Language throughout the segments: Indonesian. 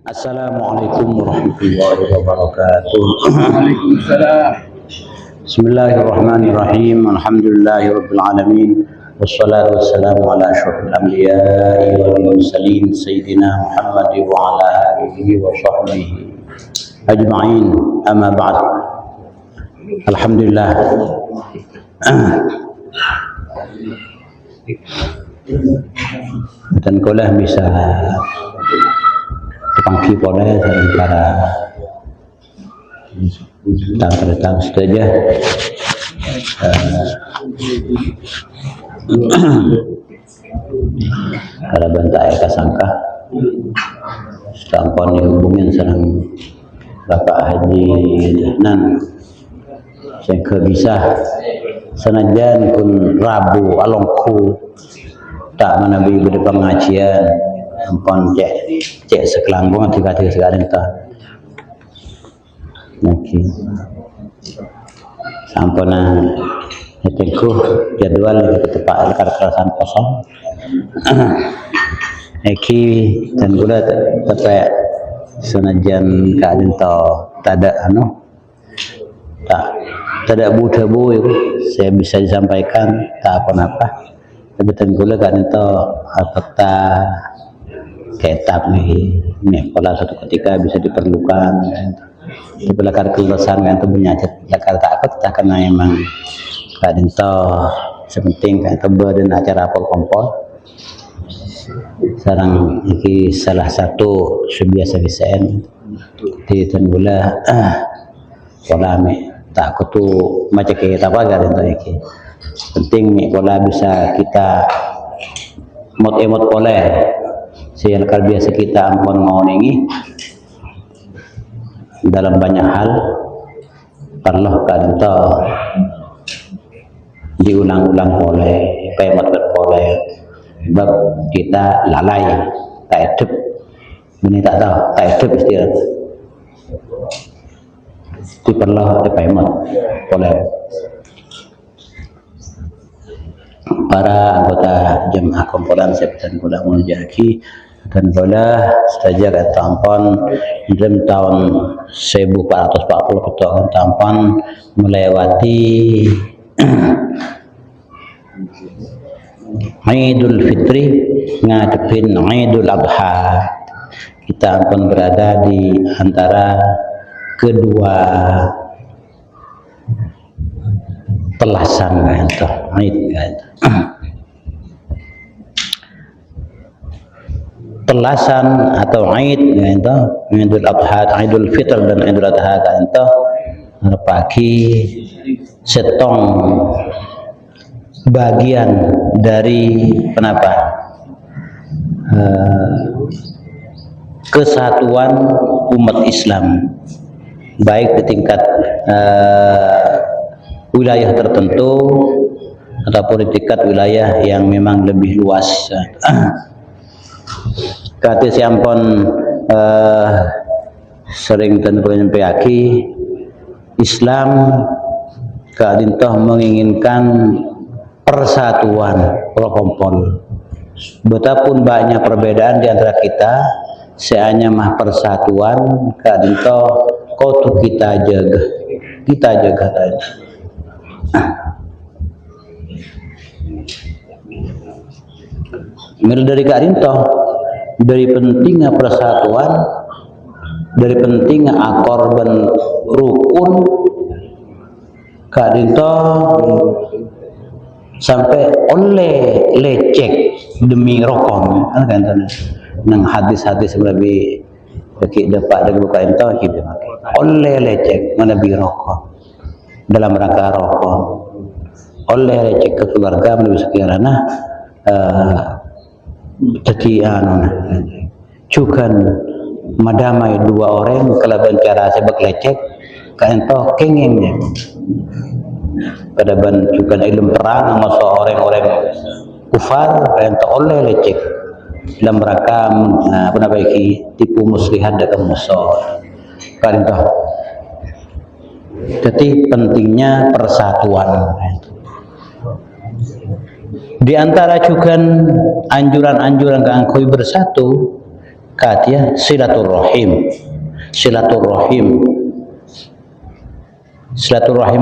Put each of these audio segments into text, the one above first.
Assalamualaikum warahmatullahi wabarakatuh. Waalaikumsalam. Bismillahirrahmanirrahim. Alhamdulillahirabbil alamin. Wassalatu wassalamu ala asyrofil anbiya'i wal mursalin sayyidina Muhammad wa ala alihi wa sahbihi ajma'in. Amma ba'd. Alhamdulillah. Dan kaulah bisa pangki boleh para datang saja para bantai kasangka tampon dihubungin sareng Bapak Haji Nan yang bisa senajan kun Rabu alongku tak menabi pada pengajian ampun cek sekelangkung tiga sekarang tak mungkin sampuna itu jadwal kita tepat karena kosong eki dan gula tepat senajan keadaan tak ada tak ada bu saya bisa disampaikan tak apa-apa tapi tenggula kan itu apakah ketap nih pola suatu ketika bisa diperlukan di belakang kelulusan kan itu penyakit belakang tak karena memang kan itu sepenting kan itu badan acara kompol sekarang ini salah satu biasa-biasaan di tenggula pola tak kutu macam kita apa kan itu penting nih pola bisa kita emot boleh sehingga biasa kita ampun mau nengi dalam banyak hal perlu kan diulang-ulang boleh emot boleh sebab kita lalai tak edep ini tak tahu tak edep istilah itu perlu emot boleh para anggota jemaah kumpulan September Bola Munjaki dan bola sejak tampon dalam tahun 1440 ketua tampon melewati Idul Fitri ngadepin Idul Adha. Kita ampun berada di antara kedua pelasan itu pelasan atau Id itu Idul Adha, Idul Fitr dan Idul Adha itu pagi setong bagian dari kesatuan umat Islam baik di tingkat wilayah tertentu ataupun di tingkat wilayah yang memang lebih luas. Kata siampun sering menyampaikan Islam keadintoh menginginkan persatuan kompol. Betapun banyak perbedaan di antara kita, seanya mah persatuan keadintoh kau kita jaga tadi. Dari keadintoh dari pentingnya persatuan, dari pentingnya akor dan rukun keadintoh sampai oleh lecek demi rokok kan nang hadis-hadis lebih bagi dapat dari buka itu kita oleh lecek menebi rokok dalam rangka rokok oleh lecek ke keluarga menebi sekiranya jadi juga madamai dua orang kalau bicara sebab lecek kan itu kengengnya pada juga ilmu perang sama seorang kufar yang tak oleh lecek dalam rangka tipu muslihat dan musuh kan itu jadi pentingnya persatuan di antara juga anjuran-anjuran keangkui bersatu katia silaturrahim. Silaturrahim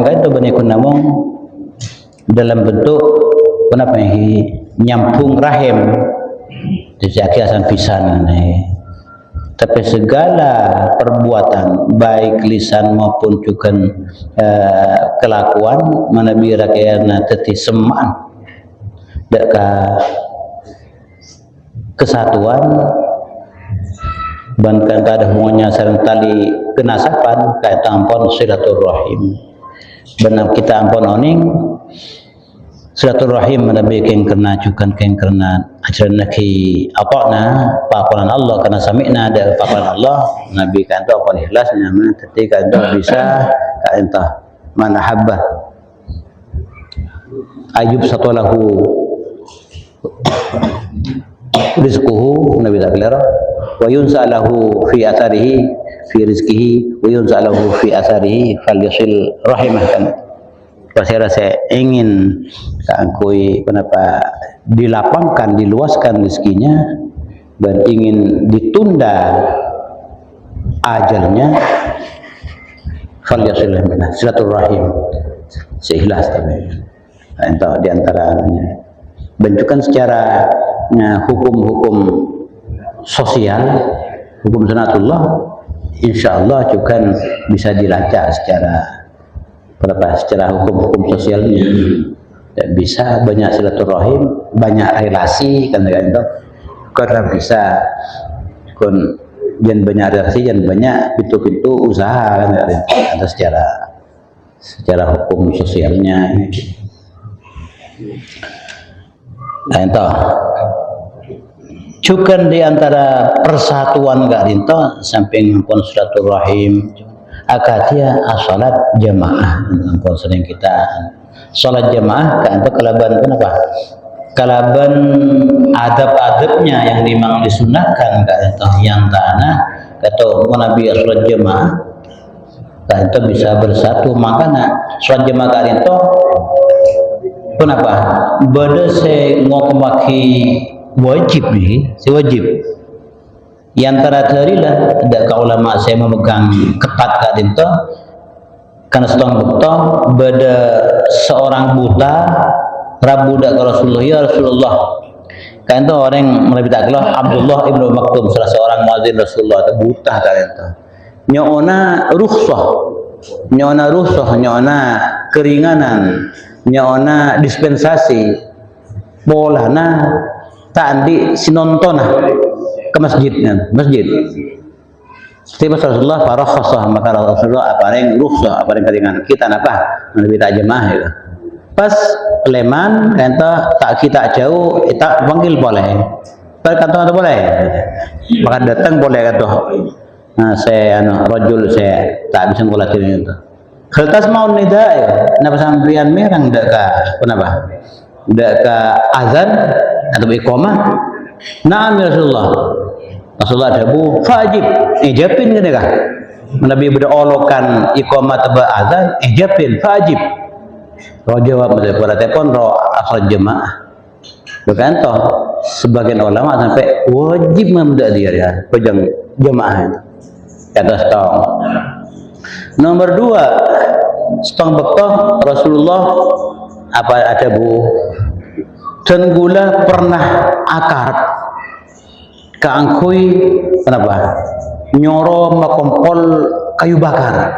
kan itu banyak namung dalam bentuk kenapa nyambung rahim jadi asan pisan tapi segala perbuatan baik lisan maupun juga kelakuan manabi rakyatna teti semaan deka kesatuan bahkan tak ada hubungannya sareng tali kenasapan kayak tampon silaturrahim benar kita ampun oning silaturrahim manabi keng kena juga keng kena ajaran naki apakna papalan Allah karena sami'na ada papalan Allah nabi kan tu apa ikhlasnya ketika itu bisa kan entah mana habba Ayub satulahu rizquhu nabi tak kira wa yunsalahu fi atharihi fi rizqihi wa yunsalahu fi atharihi falyasil rahimah kan saya ingin keangkui kenapa dilapangkan diluaskan rezekinya dan ingin ditunda ajalnya falyasil rahimah silaturahim seikhlas tapi itu diantaranya bentukan secara hukum-hukum sosial, hukum sunatullah, insyaallah juga bisa dilacak secara hukum-hukum sosialnya. Dan bisa banyak silaturahim, banyak relasi kan itu. Karena bisa kon dan banyak relasi dan banyak pintu-pintu usaha kan ada secara hukum sosialnya. Nah itu juga di antara persatuan gak rinto samping pun silaturahim akatia salat jamaah pun sering kita salat jamaah kan itu kalaban kenapa kalaban adab-adabnya yang memang disunahkan gak rinto yang tanah kata Nabi salat jamaah kan itu bisa bersatu makanya salat jamaah gak rinto kenapa beda se ngomaki wajib nih, si wajib. Yang terakhir lah, ada ulama saya memegang ketat kat dinto, karena setong bukto beda seorang buta rabu dak Rasulullah ya Rasulullah. Kan itu orang lebih tak kelah Abdullah ibnu Maktum salah seorang muadzin Rasulullah itu buta kan itu. Nyona rukhsah, nyona keringanan, nyona dispensasi, bolana tak andi sinonton ke masjid. Setiap Rasulullah farakhasah maka Rasulullah apa yang rukhsah apa yang keringan kita apa lebih tak jemaah itu. Pas leman kata tak kita jauh kita panggil boleh. Kata boleh. Maka datang boleh kata. Nah saya rajul saya tak bisa ngulatin itu. Kertas mau nida ya. Napa sampean merang dak ka kenapa? Dak ka azan atau iqamah. Naam ya Rasulullah. Rasulullah dabu wajib ijabin gini kah? Nabi berolokan iqamah atau azan ijabin wajib. Roh jawab pada telepon roh asal jemaah. Bahkan toh sebagian ulama sampai wajib memudak dia ya pejang jemaah itu. Kata stong. Nomor 2 stong bektoh Rasulullah apa ada bu tenggula pernah akar keangkui kenapa nyoro makompol kayu bakar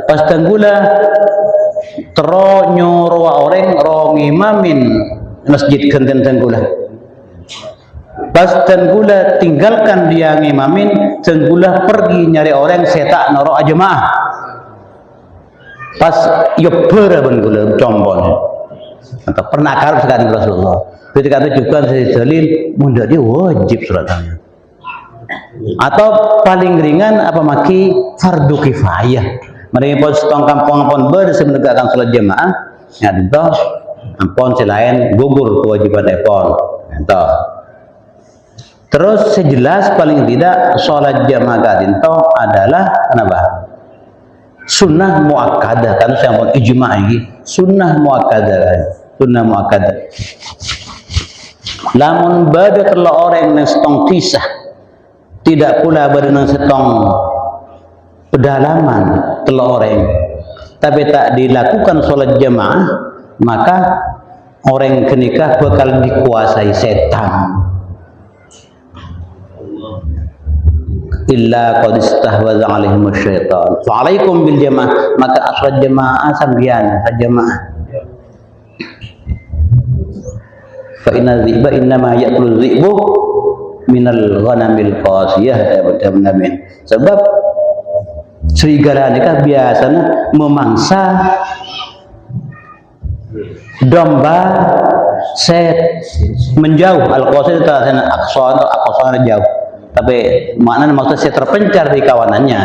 pas tenggula tero nyoro orang ro ngimamin masjid kenten tenggula pas tenggula tinggalkan dia ngimamin tenggula pergi nyari orang setak noro jemaah pas yobber benggula combon atau pernah karep sekali Rasulullah. Ketika itu juga saya dalil munda dia wajib sholatnya. Atau paling ringan apa maki fardu kifayah. Mereka pun setong kampung pun bersih menegakkan sholat jemaah. Ya itu ampun selain gugur kewajiban epon. Itu. Terus sejelas paling tidak sholat jemaah itu adalah kenapa? Sunnah muakkadah kan saya pun ijma' ini sunnah muakkadah. Sunnah muakkadah. Lamun bada telo orang yang setong tisah, tidak pula bada nang setong pedalaman telo orang, tapi tak dilakukan sholat jamaah, maka orang kenikah bakal dikuasai setan. Illa qad istahwaza alaihim syaitan. Fa'alaikum bil jamaah, maka asal jamaah sambian jamaah. Fa inna dhiba innama ya'kulu dhibu minal ghanamil qasiyah, betul-betul. Sebab serigala nikah biasanya memangsa domba set menjauh. Al-qasiyah itu aqsa jauh. Tapi maknanya maksudnya saya terpencar di kawanannya.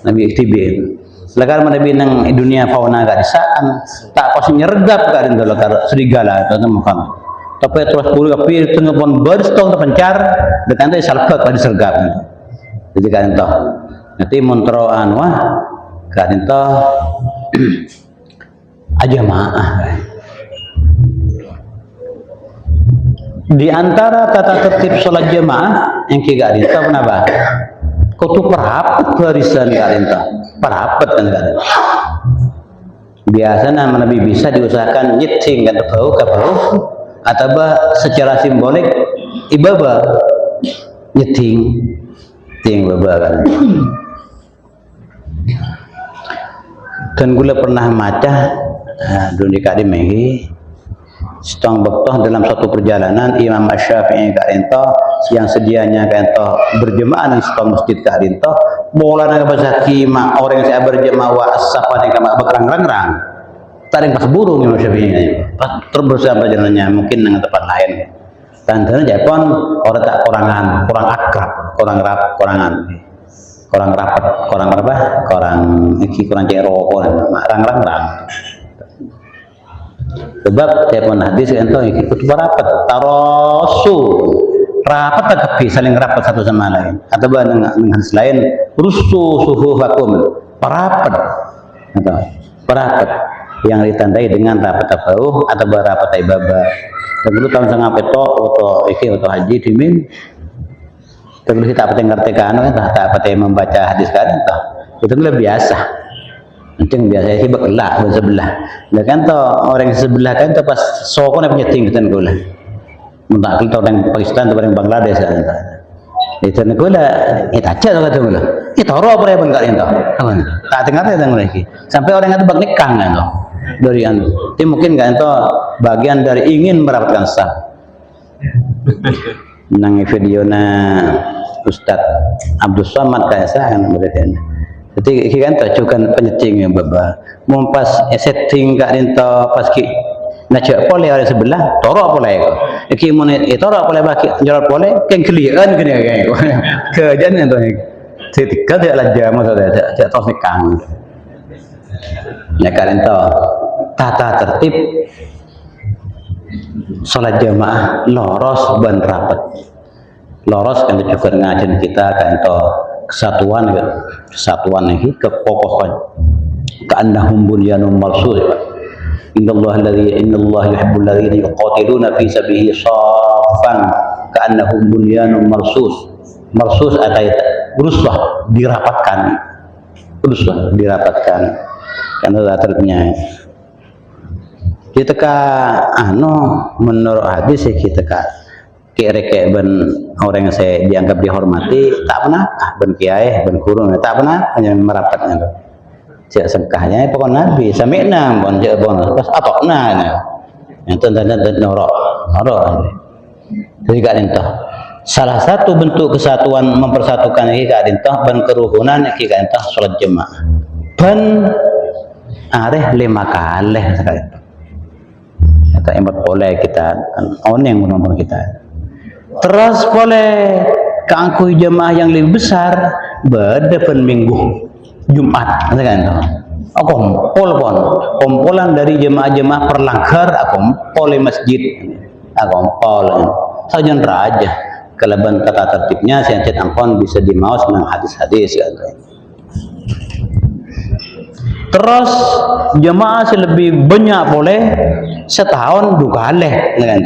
Nabi iktibir. Lekar Nabi nang dunia fauna gak disaan, tak pasti nyergap gak ada lekar serigala atau temukan. Tapi terus puluh api tengah pun berstong terpencar, dekan itu salpek gak disergap. Jadi kan itu. Nanti montro anwah kan itu aja maah. Di antara tata tertib sholat jamaah yang kita itu kenapa? Kau tuh perapet barisan karinta, perapet kan karinta. Biasanya Nabi bisa diusahakan nyeting kan bau ke bau, atau secara simbolik ibadah nyeting, ting baba kan. Dan gula pernah maca dunia kadi mengi. Setong bektoh dalam satu perjalanan Imam Syafi'i karinto yang sedianya karinto berjemaah di setong masjid karinto bola naga bazaki mak orang yang saya berjemaah wa asapa yang kama berang-rang taring pas burung Imam Syafi'i pas terbersama perjalanannya mungkin dengan tempat lain tandanya Jepang orang tak kurang akrab kurang rapat kurang apa kurang iki kurang jero kurang rang-rang. Sebab telepon hadis kan itu ikut rapat tarosu rapat tak saling rapat satu sama lain atau dengan hadis lain rusu suhu vakum rapat atau rapat yang ditandai dengan rapat tabauh atau rapat ibabah. Dulu tahun setengah peto atau haji dimin terus kita apa ngerti kan tak apa membaca hadis kan itu lebih biasa. Encing biasa sih bekelak sebelah. Lah kan to orang sebelah kan to pas soko nak nyeting kan gula. Mentak kita orang Pakistan atau orang Bangladesh kan. Itu nak gula kita aja to kata gula. Kita ro apa ya bangga itu. Tak dengar ya tang lagi. Sampai orang itu bang nikang kan to. Dari anu. Itu mungkin kan to bagian dari ingin mendapatkan sah. Nang video na Ustaz Abdul Somad kayak saya kan berarti. Jadi kan tajukan penyeting yang baba. Mumpas setting kat rinta pas ki nak boleh orang sebelah torok boleh ko. Iki mun torok boleh baki jual boleh kan clear kan kena kan. Kerjaan tu ni. Setika dia lajar masa dia tos nikang. Ya kat rinta tata tertib salat jamaah loros ban rapat. Loros kan juga ngajen kita kan to kesatuan ini kekokohan ka'annahum bunyanun marsus innallaha yuhibbul ladzina yuqatiluna fi sabilihi shaffan ka'annahum bunyanun marsus atau ruswah dirapatkan karena terpunya kita menurut hadis kita kayak ben orang yang saya dianggap dihormati tak pernah ben kiai ben guru tak pernah hanya merapatnya cek sengkahnya pokok nabi sami'na bon cek bon pas atokna yang tanda norok jadi gak entah salah satu bentuk kesatuan mempersatukan ini gak entah ben kerukunan iki gak entah salat jemaah ben areh 5 kali sekali kata empat boleh kita on yang menonton kita. Terus boleh keangkuh jemaah yang lebih besar berdepan minggu Jumat kan kumpulan dari jemaah-jemaah perlanggar kumpul di masjid kumpul sajan raja kelebihan tata tertibnya saya cek ampun bisa dimaus dengan hadis-hadis kan. Terus jemaah lebih banyak boleh setahun 2 kali kan.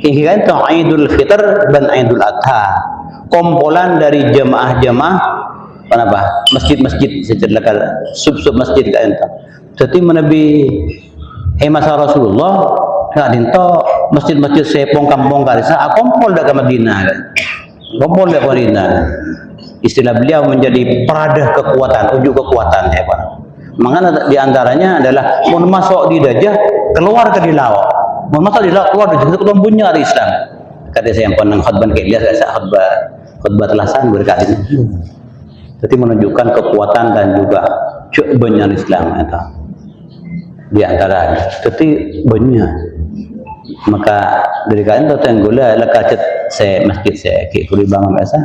Ini kan Idul Fitr dan Idul Adha, kumpulan dari jemaah-jemaah apa masjid-masjid secerlakan sub-sub masjid kan itu. Jadi menabi masa Rasulullah kan itu masjid-masjid sepong kampung karisa kumpul dak ke Madinah kan. Kumpul dak Madinah. Istilah beliau menjadi peradah kekuatan, ujuk kekuatan ya Pak. Makanya di antaranya adalah mun masuk di dajah keluar ke di laut. Mun masuk di laut keluar dari itu punya dari Islam. Kata saya yang pernah khutbah kayak dia saya khutbah telasan berkat ini. Jadi menunjukkan kekuatan dan juga banyak Islam itu di antara. Jadi banyak. Maka dari kalian tahu tenggula lekat saya masjid saya ke kuri bangun biasa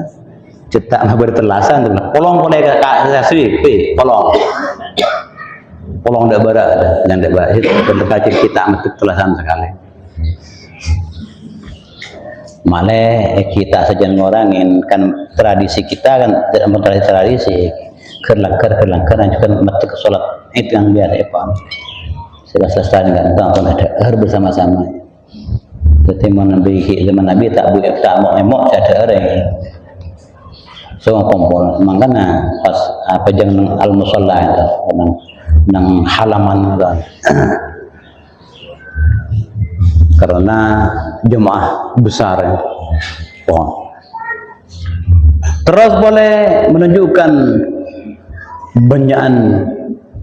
cetak mabar terlasan tu polong boleh ke asri polong dak barak yang dak barak itu lekat kita metuk terlasan sekali. Malah kita saja ngorangin kan tradisi kita kan tidak tradisi kerlangkar dan juga metuk solat itu yang biasa Pak. Sudah selesai kan tak ada bersama-sama. Jadi zaman Nabi tak mau emok ada orang semua kumpul. Makanya pas apa jangan al-musalla itu nang halaman kan. Karena jemaah besar. Terus boleh menunjukkan banyakan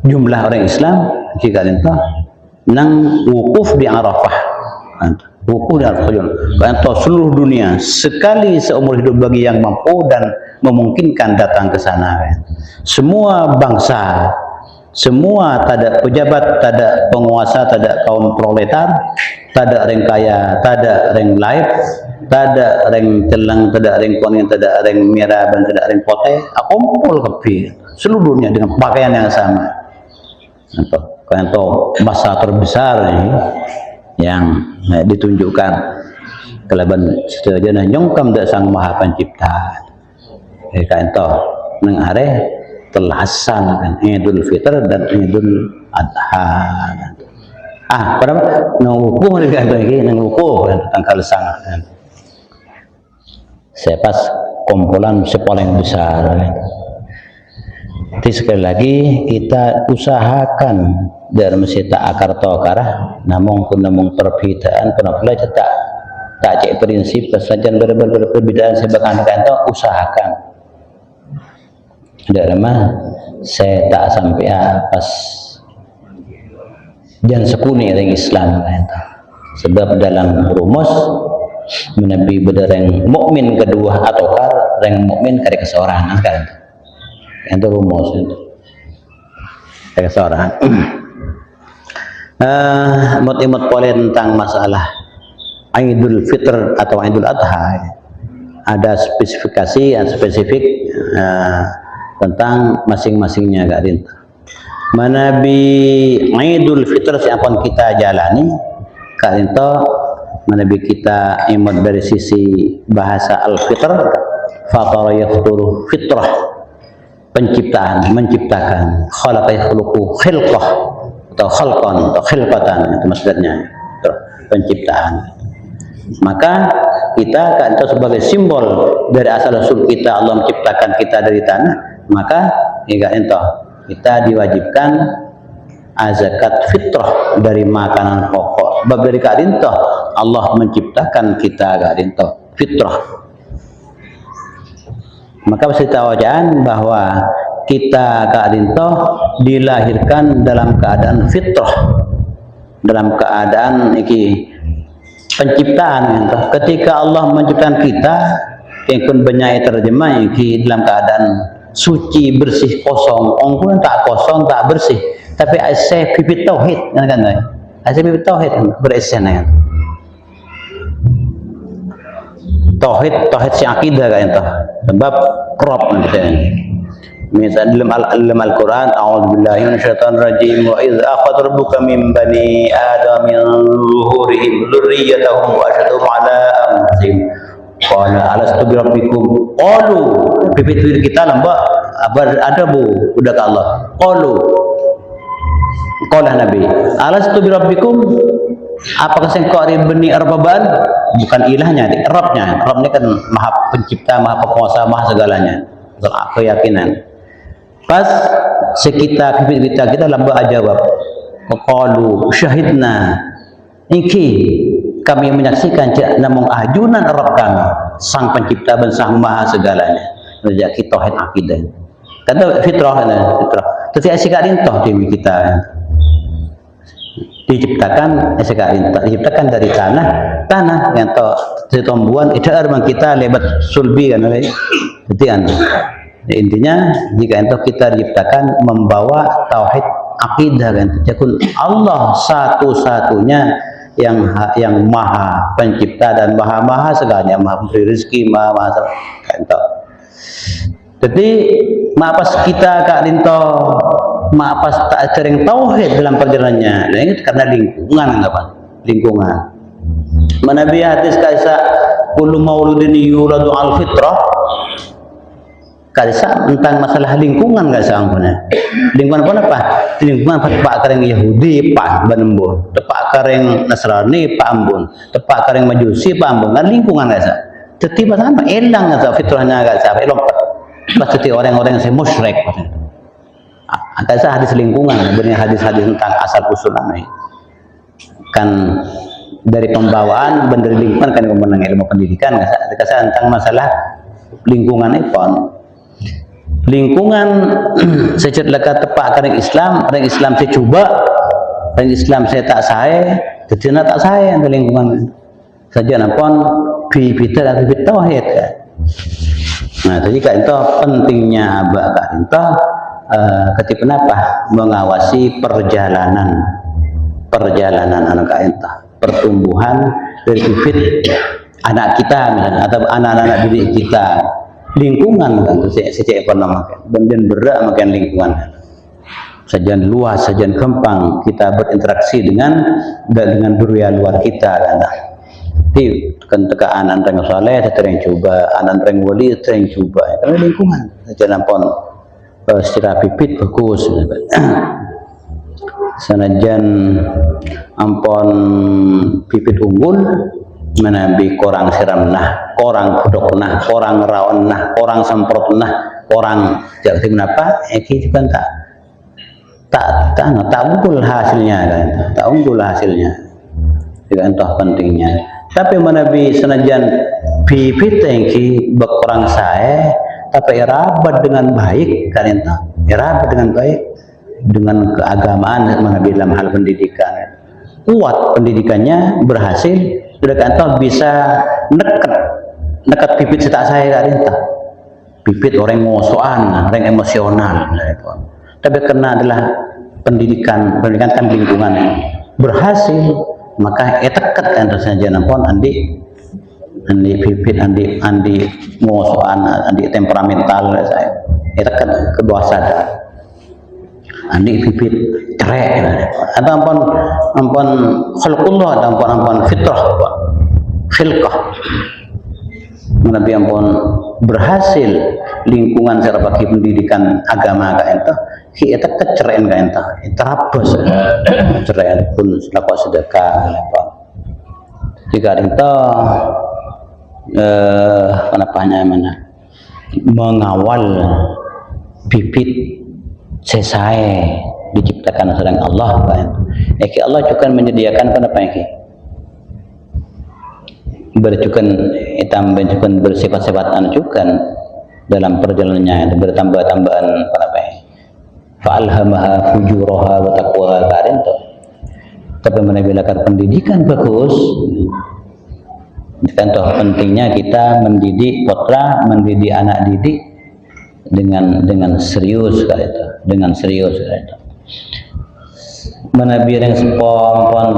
jumlah orang Islam jika itu nang wukuf di Arafah. Wukuf di Arafah. Karena seluruh dunia sekali seumur hidup bagi yang mampu dan memungkinkan datang ke sana. Semua bangsa, semua tak ada pejabat, tak ada penguasa, tak ada kaum proletar, tak ada orang kaya, tak ada orang lain, tak ada orang celang, tak ada orang kuning, tak ada orang merah dan tak ada orang putih. Kumpul kepi seluruh dunia dengan pakaian yang sama. Karena itu masa terbesar ini yang ditunjukkan kelebihan setuju nyongkam dak sang maha pencipta. Karena itu nang are terlaksana Idul Fitr dan Idul Adha. Pada nang wukuh dekat lagi nang wukuh tanggal sangat. Saya pas kumpulan sepaling besar. Jadi sekali lagi kita usahakan dari masjid tak akar tokarah, namun perbedaan pernah tak cek prinsip kesajian perbedaan sebagai anak itu usahakan. Tidak lama saya tak sampai pas jangan sekuni orang Islam sebab dalam rumus menabi berdereng mukmin kedua ataukah orang mukmin kari keseorang kan itu rumus itu kari keseorang. Imut-imut boleh tentang masalah Idul Fitr atau Idul Adha ada spesifikasi yang spesifik tentang masing-masingnya Kak Rinta. Manabi Idul Fitr siapapun kita jalani Kak Rinta, manabi kita imut dari sisi bahasa al-fitr fatara yafturu fitrah penciptaan, menciptakan khalaqa yakhluqu khilqah atau khalqan atau khilqatan itu maksudnya penciptaan. Maka kita kan itu sebagai simbol dari asal usul kita Allah menciptakan kita dari tanah, maka itu kita diwajibkan zakat fitrah dari makanan pokok. Sebab dari kadinto Allah menciptakan kita kadinto fitrah. Maka kita wajahkan bahwa kita kadinto dilahirkan dalam keadaan fitrah, dalam keadaan iki penciptaan. Ketika Allah menciptakan kita yang banyak terjemah iki dalam keadaan suci, bersih, kosong. Ongkun tak kosong, tak bersih, tapi saya pipit tauhid kan saya pipit tauhid bersih kan tauhid si akidah kan itu sebab krop misalnya dalam Al-Quran a'udzubillahi minasyaitonir rajim wa idz akhadha rabbuka min bani adama min zuhurihim dzurriyyatahum wa asyhadahum ala anfusihim qala alastu bi rabbikum qalu pipit kita lembak ada bu udah ke Allah qalu qala nabi alastu bi rabbikum Apakah sengkau beni arbaban? Bukan ilahnya, Rabbnya. Rabb ini kan maha pencipta, maha penguasa, maha segalanya. Betul keyakinan. Pas sekitar kita lamba jawab. Qalu syahidna. Iki kami menyaksikan namung ajunan Rabb kami, sang pencipta dan sang maha segalanya. Rejeki tauhid akidah. Kata fitrah. Terus asikarin toh diri kita. Diciptakan diciptakan dari tanah yang tumbuhan itu memang kita lebat sulbi kan. Jadi intinya jika itu kita diciptakan membawa tauhid akidah kan. Jadi Allah satu-satunya yang maha pencipta dan maha segalanya, maha memberi rezeki, maha itu. Jadi mapas kita kak linto mapas tak sering tauhid dalam perjalanannya. Nah, ini karena lingkungan apa? Lingkungan. Nabi hadis kaisa kullu mauludin yuladu al fitrah. Kaisa tentang masalah lingkungan kaisa ampuna. Lingkungan apa? Lingkungan pak kareng Yahudi pak banembur, tepak kareng Nasrani pak ambun, tepak kareng Majusi pak ambun. Nah, lingkungan kaisa. Tetiba sama elang kaisa fitrahnya kaisa lompat. Pasti orang-orang yang musyrik. Kaisa hadis lingkungan, sebenarnya hadis-hadis tentang asal usul ini. Kan dari pembawaan bener lingkungan kan kemenang ilmu pendidikan kaisa tentang masalah lingkungan itu. Lingkungan sejak lekat tepak kareng Islam, orang Islam saya coba, orang Islam saya tak saya, jadi tak saya untuk lingkungan. Saja nampun bibit tauhid ya. Nah, jadi kan itu pentingnya abak itu ketika apa mengawasi perjalanan anak kita, pertumbuhan dari bibit anak kita misalnya, atau anak-anak didik kita. Lingkungan kan sejak ekonomi dan berak makan lingkungan sajian luas, sajian gampang kita berinteraksi dengan dunia luar kita kan. Jadi ketika anak yang soleh sering coba, anak yang wali sering coba karena lingkungan sajian ampun secara bibit bagus sanajan ampun bibit unggul menabi korang siram nah, korang kodok nah, korang rawan nah, korang semprot nah, korang jadi kenapa? Ini juga tak unggul hasilnya kan, tak unggul hasilnya. Tidak entah pentingnya. Tapi menabi senajan bibit yang berkorang saya, tapi rabat dengan baik kan entah, rabat dengan baik dengan keagamaan menabi dalam hal pendidikan. Kuat pendidikannya berhasil. Sudah kantor bisa nekat bibit setak saya kan entah. Bibit orang ngosokan, orang emosional. Tapi karena adalah pendidikan kan lingkungan berhasil, maka tekat kan saja nampun andi bibit andi ngosokan, andi temperamental saya. Tekat kedua sadar. Andi bibit cerai atau ampun khalqullah atau ampun fitrah khilqah menabi ampun berhasil lingkungan secara bagi pendidikan agama ka entah kita kecerain ka entah terabas cerai pun lakukan sedekah apa jika entah mana mengawal bibit sesuai diciptakan oleh Allah kan. Allah juga menyediakan kenapa ini? Berjukan hitam benjukan bersifat-sifat juga dalam perjalanannya bertambah-tambahan apa ini? Fa'alhamaha fujuraha wa taqwaha karen tuh. Tapi menabilakan pendidikan bagus. Kan toh pentingnya kita mendidik putra, mendidik anak didik dengan serius kali itu, dengan serius kali itu. Menabi yang sepon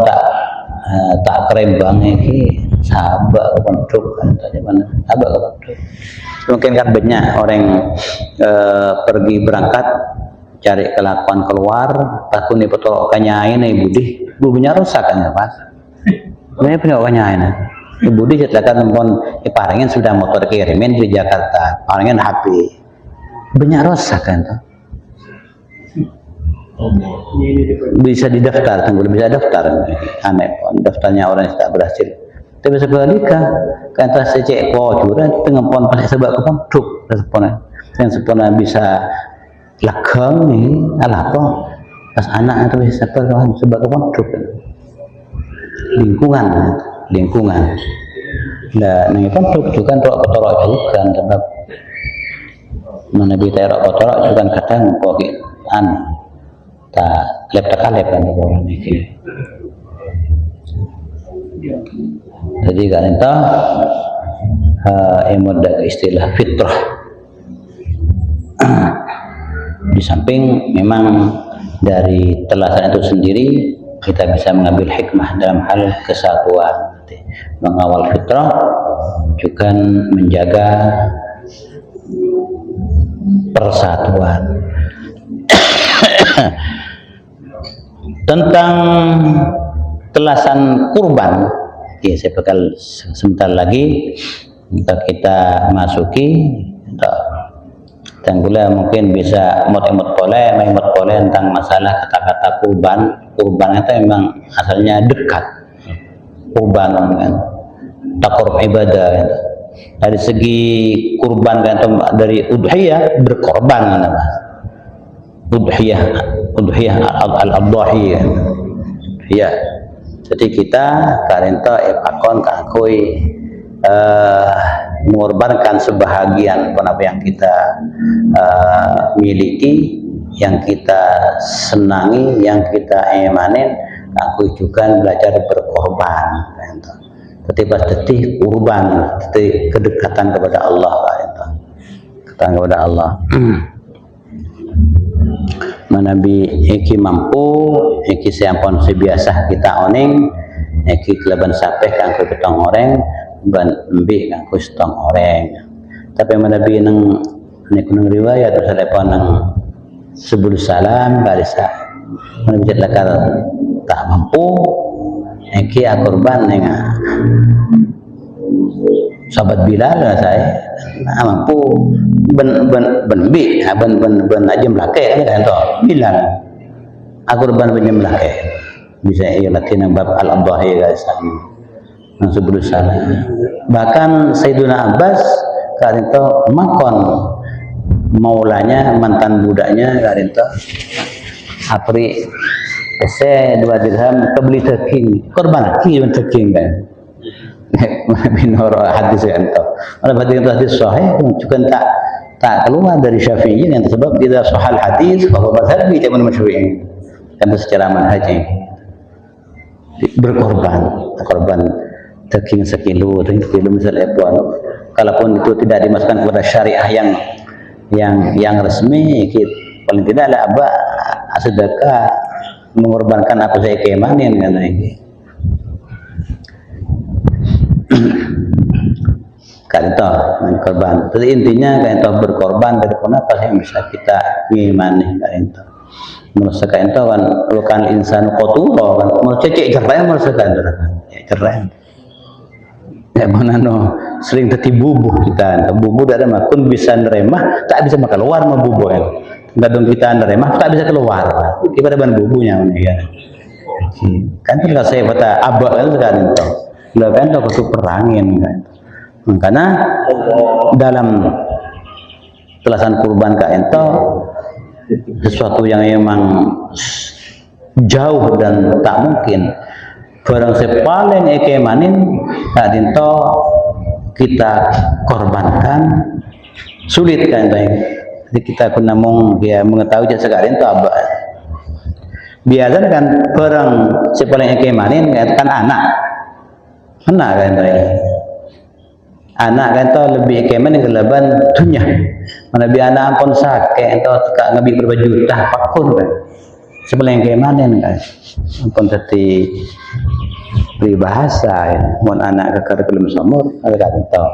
tak kerembang ini sahabat kepentuk kan tadi mana sahabat kepentuk. Mungkin kan banyak orang pergi berangkat cari kelakuan keluar, takut nih betul kanyain nih budinya rusak kan ya Pak. Ini punya kanyain. Budi ceritakan pun paringin sudah motor kirimin di Jakarta, paringin HP. Banyak rusak kan tuh. bisa didaftar, tunggu bisa daftar aneh pon daftarnya orang yang tak berhasil tapi sebaliknya kan tas cek po curang tengah pon pas sebab pon truk responan yang sepona bisa lakang ni alah apa pas anak itu bisa kawan sebab pon truk lingkungan nah nang pon truk juga rok kotorok juga sebab mana bisa rok kotorok juga kadang kok tak lep kan orang ini. Jadi kan itu emoda istilah fitrah. Di samping memang dari telasan itu sendiri kita bisa mengambil hikmah dalam hal kesatuan, mengawal fitrah juga menjaga persatuan. Tentang telasan kurban, ya saya bakal sebentar lagi untuk kita masuki. Dan pula mungkin bisa emot boleh tentang masalah kata-kata kurban. Kurban itu memang asalnya dekat. Kurban kan, takarub ibadah. Kan. Dari segi kurban kan dari udhiyah berkorban kan. Udhiyah al-adhahi ya jadi kita karenta epakon kakoi mengorbankan sebahagian apa yang kita miliki yang kita senangi yang kita imanin aku juga belajar berkorban ketika tetih kurban tetih kedekatan kepada Allah kedekatan kepada Allah Manabi eki mampu eki seampun sebiasa kita oning eki keleban sapeh kanggo betong oreng ban embi kanggo setong oreng tapi manabi nang kunang riwayat telepon nang sebelum salam barisa manabi lakal tak mampu eki akurban neng sahabat Bilal saya mampu ben aja melake kan to Bilal akurban ben melake bisa ia latin bab al-adhahi guys nang sebelum sana bahkan Sayyiduna Abbas kali itu makon maulanya mantan budaknya kali itu apri ese 2 dirham kebeli teking korban ki teking kan binoro hadis kan to kalau hadis sahih juga tak keluar dari Syafi'i yang tersebab tidak sahal hadis bahwa mazhabi zaman Syafi'i kan secara manhaj berkorban daging sekilo misalnya kalaupun itu tidak dimasukkan kepada syariah yang resmi paling tidak ada apa sedekah mengorbankan apa saya keimanin kan ini kan itu korban. Jadi intinya kan itu berkorban dari apa yang bisa kita ngimani kan itu. Merasa kan itu kan insan kotor kan merasa cek cerai merasa kan cerai. Ya mana no sering tertibubuh kita bubuh dari makun bisa neremah tak bisa makan keluar mau bubuh kan. Gadung kita neremah tak bisa keluar. Ibarat ban bubuhnya ya. Kan kalau saya kata abah kan itu. Lah kan itu perangin kan. Karena dalam telasan kurban kaento sesuatu yang memang jauh dan tak mungkin barang sepaling ekemanin tak dinto kita korbankan sulit kan jadi kita pun namun dia mengetahui sekarang itu apa biasanya kan barang sepaling ekemanin kan anak kan anak kan tu lebih kemen dengan leban dunia mana bi anak ampun sakit atau tak ngabi berapa juta pakun kan sebelum kemanen kan ampun tadi peribahasa ya mun anak kekar belum sumur ada kan tahu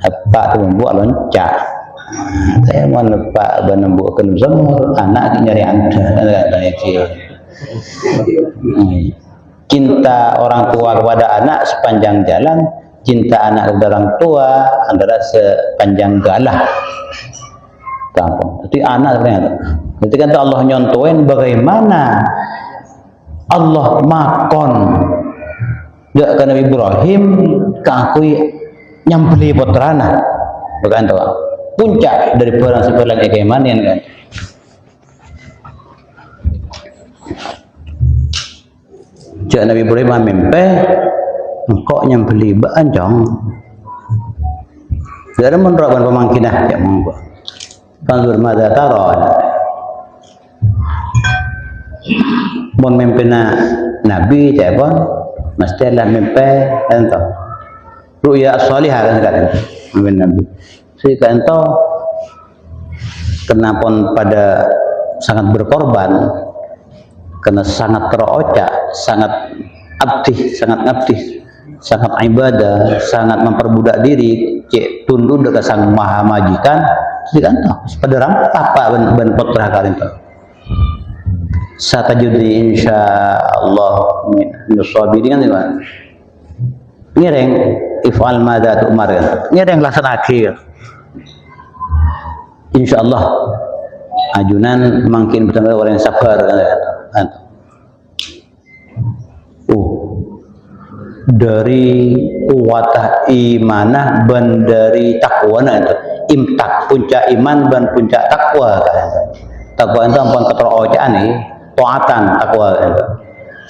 apa tu membuat loncak saya mau lupa benembuk belum sumur anak nyari ada kecil cinta orang tua kepada anak sepanjang jalan cinta anak kepada orang tua adalah sepanjang galah. Tampung. Jadi anak sebenarnya Ketika itu Allah nyontoin bagaimana Allah makon ya ke Nabi Ibrahim kakui nyambeli putrana, bukan tuh puncak dari perang seperlang keimanan kan. Cak Nabi Ibrahim mimpi engkau nyambeli banjong. Dari menerapan pemangkinah ya monggo. Panzur mada taro. Mon mimpina Nabi siapa? Mesti adalah mimpi ento. Ruya salihah kan mimpin Nabi. Sehingga ento kenapa pada sangat berkorban, karena sangat teroca, sangat abdi, sangat ibadah, sangat memperbudak diri, cek tunduk dekat sang maha majikan, sehingga ento pada rampak pak ben putra kalian tu. Satajudi insyaallah min sabirin kan ngireng ifal madza umar kan ngireng laksanakeun insyaallah ajunan makin betul orang yang sabar kan. Dari kuwatah imanah dan dari takwa itu imtak puncak iman dan puncak takwa kan. Takwa itu ampun keterocaan nih taatan takwa kan.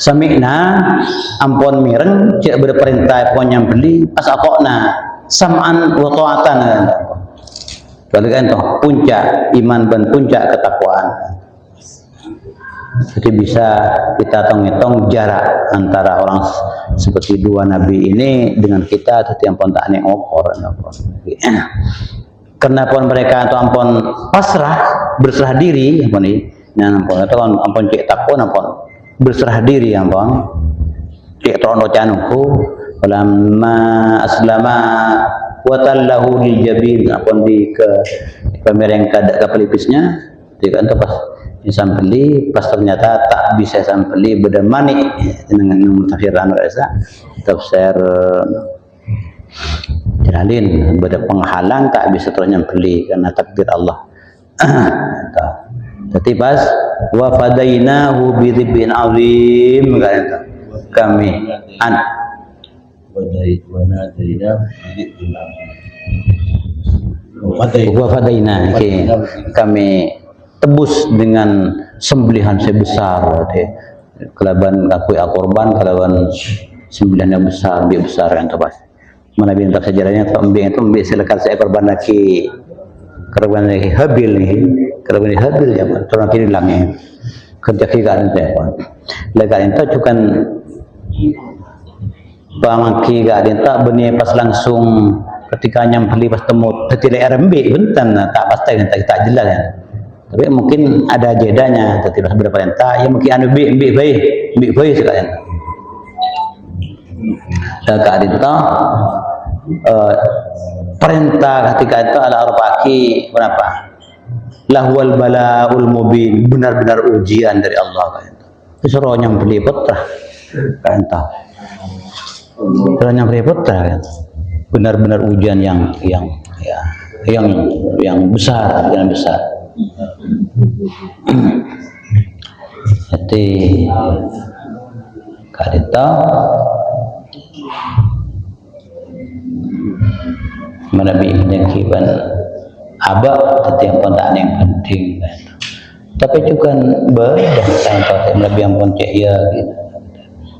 Sami'na ampun mireng cek berperintah pon nyambeli pas akokna sam'an wa taatan kan. Berarti kan toh puncak iman dan puncak ketakwaan. Jadi bisa kita hitung jarak antara orang seperti dua nabi ini dengan kita atau yang pun tak nek opor. Karena pun mereka atau ampun pasrah berserah diri ampun ini. Nah ampun atau ampun cek takwa ampun berserah diri ampun cek trono canuku lamma aslama wa tallahu lil jabin ampun di ke pemereng ke pelipisnya dia kan pas disampeli pas ternyata tak bisa sampeli beda manik dengan tafsiran rasa tafsir jalin beda penghalang tak bisa ternyambeli karena takdir Allah. Jadi pas wa fadainahu bi dzibin azim kami an wa fadaina kami tebus dengan sembelihan sebesar kelaban akui akorban kelaban sembelihan yang besar dia besar yang tepas mana bintang sejarahnya kambing itu ambil silakan seekor banaki kerban lagi habil nih kerban habil ya turun kiri langit kerja kiran apa legal itu cukan banaki gak ada benih pas langsung ketika nyambeli pas temu tidak RMB bentan tak pasti tak jelas ya. Tapi mungkin ada jedanya, tetapi pas berperintah, ya mungkin anu bi baik sekalian. Dekat itu perintah ketika itu ala arbaki berapa? Lahwal balaul mubin, benar-benar ujian dari Allah kan. Disuruh nyambeli putra perintah. Disuruh nyambeli putra kan. Benar-benar ujian yang besar, yang besar. Jadi karita menabi menyakiban abak tetapi pun tak yang penting tapi juga berdah sampai lebih yang pun cek ya gitu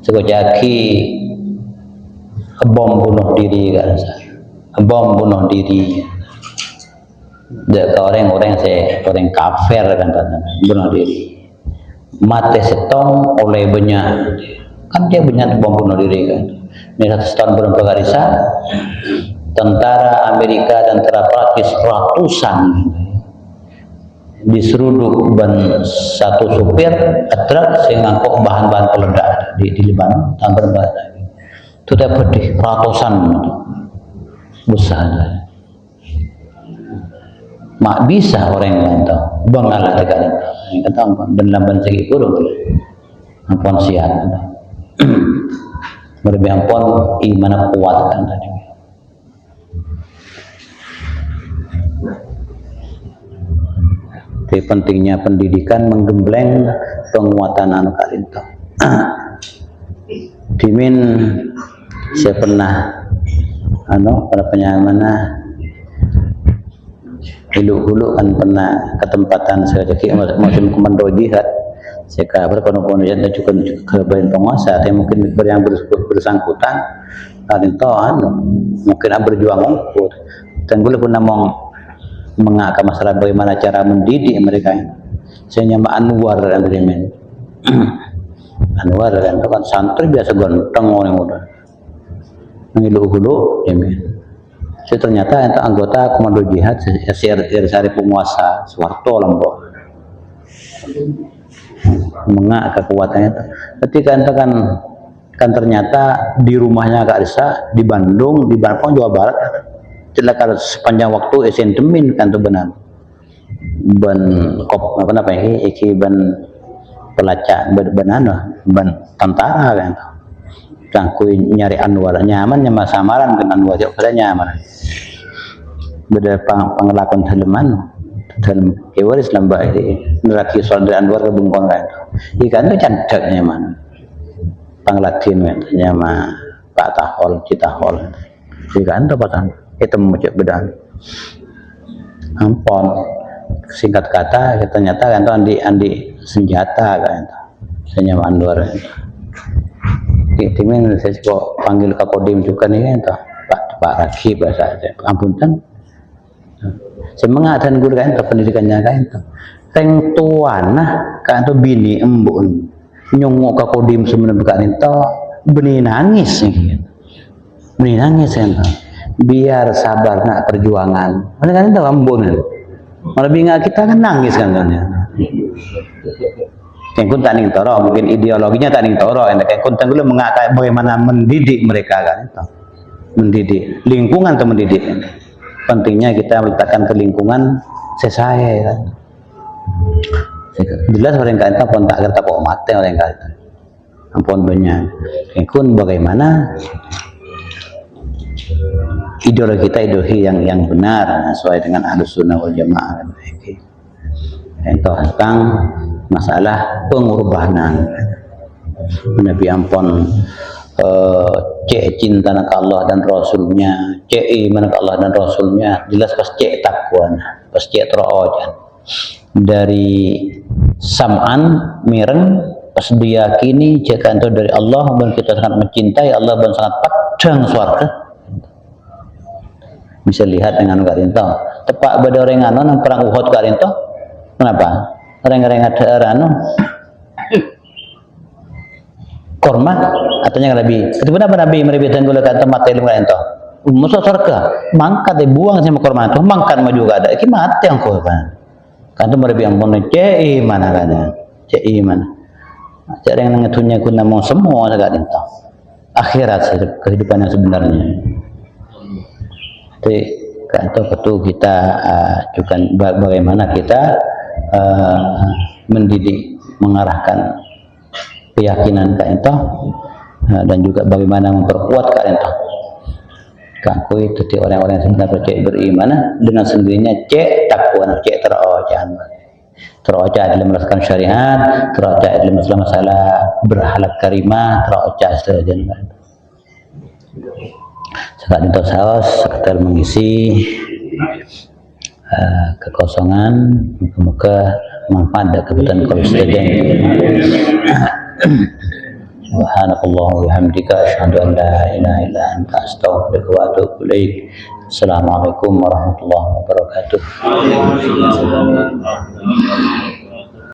sekojaki bom bunuh diri kan bom bunuh diri orang kafir kan bunuh diri mati setong oleh banyak kan dia banyak bom bunuh diri kan ini 100 tahun belum pegarisa tentara Amerika tentara Prancis ratusan diseruduk ban satu supir truk sehingga ngangkut bahan-bahan peledak di Lebanon tahun berapa itu dapat ratusan besar. Mak bisa orang yang tahu bangalah dekat itu yang kata ampun dan lamban segi kurung ampun sihat berlebih ampun iman kuat kan tadi Jadi pentingnya pendidikan menggembleng penguatan anu karinto. Dimin saya pernah pada penyamana hulu kan pernah ketempatan saya jadi musim komando jihad saya kabar kono-kono jihad juga ke bagian penguasa tapi mungkin yang bersangkutan karinto mungkin berjuang ngukut dan gue pun mengangkat masalah bagaimana cara mendidik mereka. Saya nama Anwar dan Dimin. Anwar kan santri biasa ganteng orang muda. Ngilu-hulu Dimin. Saya ternyata itu anggota komando jihad sehari penguasa Soeharto Lombok. Mengangkat kekuatannya. Ketika itu kan ternyata di rumahnya Kak Risa di Bandung, di Bandung Jawa Barat. Celaka sepanjang waktu esen temin kan tuh benar ban kop apa iki ban pelacak ban tentara kan kangku nyari Anwar nyaman nyama samaran kan Anwar jauh pada nyaman beda pengelakon haleman dalam kewaris lamba ini neraki soal dari Anwar ke bengkong kan ikan itu cantik nyaman panglatin nyama Pak Tahol Citahol ikan itu pasang itu memecek bedan ampon singkat kata ternyata kan andi senjata kan saya nyaman Anwar timin saya kok panggil ke Kodim juga nih kan Pak Rakib bahasa ampun kan saya mengatakan guru kan pendidikannya kan teng tuana kan tuh bini embun nyongok ke Kodim sebenarnya kan itu benih nangis benih nangis kan biar sabar nak perjuangan. Mana kan itu ambon. Malah bingung kita kan nangis kan ya. Kengkun tak ning toro, mungkin ideologinya tak ning toro. Kayak konten dulu mengatakan bagaimana mendidik mereka kan itu. Mendidik lingkungan atau mendidik. Pentingnya kita meletakkan ke lingkungan sesuai kan. Jelas orang kata pun tak kerta kok mati orang kata. Ampun banyak. Kengkun bagaimana ideologi kita ideologi yang benar sesuai dengan Ahlus Sunnah wal Jamaah. Itu tentang masalah pengorbanan. Nabi ampun cek cinta nak Allah dan Rasulnya, cek iman nak Allah dan Rasulnya, jelas pas cek takwa, pas cek terojan. Dari sam'an mireng pas diyakini cek kantor dari Allah dan kita sangat mencintai Allah dan sangat padang surga. Bisa lihat dengan karinto tepak pada orang yang perang Uhud karinto kenapa orang-orang ada korma ataunya lebih ketika Nabi merebutkan gula kata mati ilmu karinto musuh surga mangkat dibuang sama korma itu mangkat maju juga ada iki mati yang korban kan itu merebut ampun cek iman katanya cek iman cek yang ngetunya guna mau semua karinto akhirat kehidupan yang sebenarnya. Jadi atau kita juga bagaimana kita mendidik mengarahkan keyakinan ke itu dan juga bagaimana memperkuat ke itu. Kangkui itu orang-orang yang sebenarnya percaya beriman dengan sendirinya cek takwa cek teroca dalam melaksanakan syariat, teroca dalam masalah berhalak karimah, teroca seterusnya. Sekarang itu saus sekedar mengisi kekosongan, moga manfaat dan kebutuhan kalau sedang. Subhanakallah wa bihamdika asyhadu an la ilaha illa anta astaghfiruka wa atubu ilaik. Assalamualaikum warahmatullahi wabarakatuh.